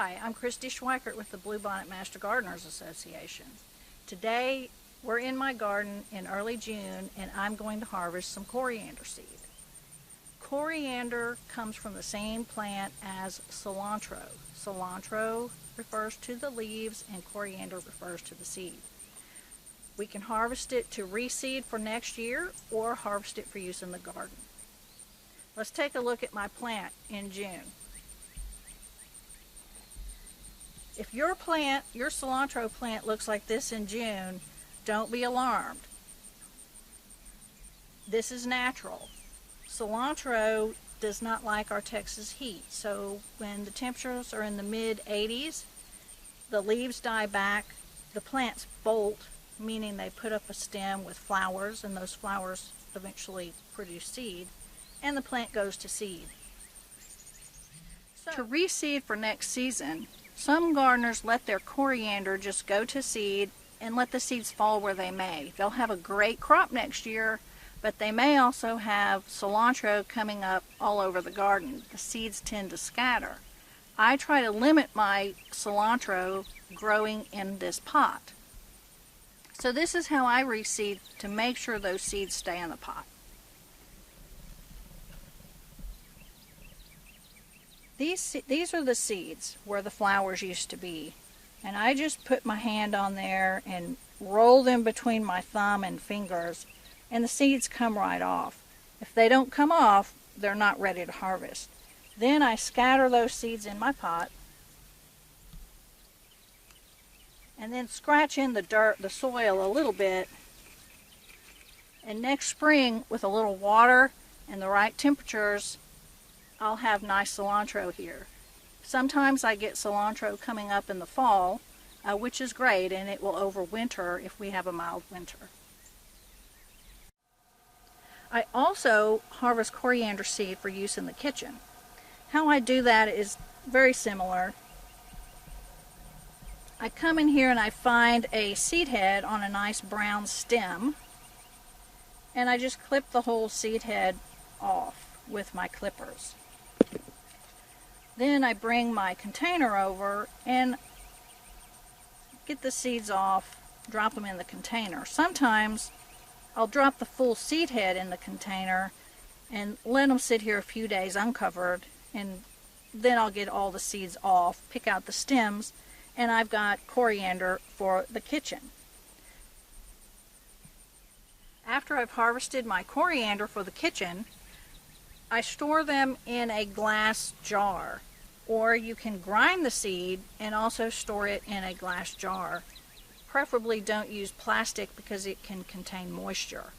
Hi, I'm Christy Schweikert with the Bluebonnet Master Gardeners Association. Today we're in my garden in early June and I'm going to harvest some coriander seed. Coriander comes from the same plant as cilantro. Cilantro refers to the leaves and coriander refers to the seed. We can harvest it to reseed for next year or harvest it for use in the garden. Let's take a look at my plant in June. If your cilantro plant looks like this in June, don't be alarmed. This is natural. Cilantro does not like our Texas heat, so when the temperatures are in the mid-80s, the leaves die back, the plants bolt, meaning they put up a stem with flowers, and those flowers eventually produce seed, and the plant goes to seed. So, to reseed for next season, some gardeners let their coriander just go to seed and let the seeds fall where they may. They'll have a great crop next year, but they may also have cilantro coming up all over the garden. The seeds tend to scatter. I try to limit my cilantro growing in this pot. So this is how I reseed to make sure those seeds stay in the pot. These are the seeds where the flowers used to be, and I just put my hand on there and roll them between my thumb and fingers, and the seeds come right off. If they don't come off, they're not ready to harvest. Then I scatter those seeds in my pot and then scratch in the dirt, the soil a little bit, and next spring with a little water and the right temperatures, I'll have nice cilantro here. Sometimes I get cilantro coming up in the fall, which is great, and it will overwinter if we have a mild winter. I also harvest coriander seed for use in the kitchen. How I do that is very similar. I come in here and I find a seed head on a nice brown stem, and I just clip the whole seed head off with my clippers. Then I bring my container over and get the seeds off, drop them in the container. Sometimes I'll drop the full seed head in the container and let them sit here a few days uncovered, and then I'll get all the seeds off, pick out the stems, and I've got coriander for the kitchen. After I've harvested my coriander for the kitchen, I store them in a glass jar, or you can grind the seed and also store it in a glass jar. Preferably don't use plastic because it can contain moisture.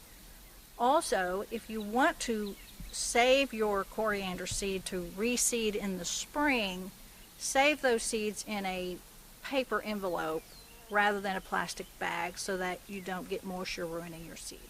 Also, if you want to save your coriander seed to reseed in the spring, save those seeds in a paper envelope rather than a plastic bag so that you don't get moisture ruining your seed.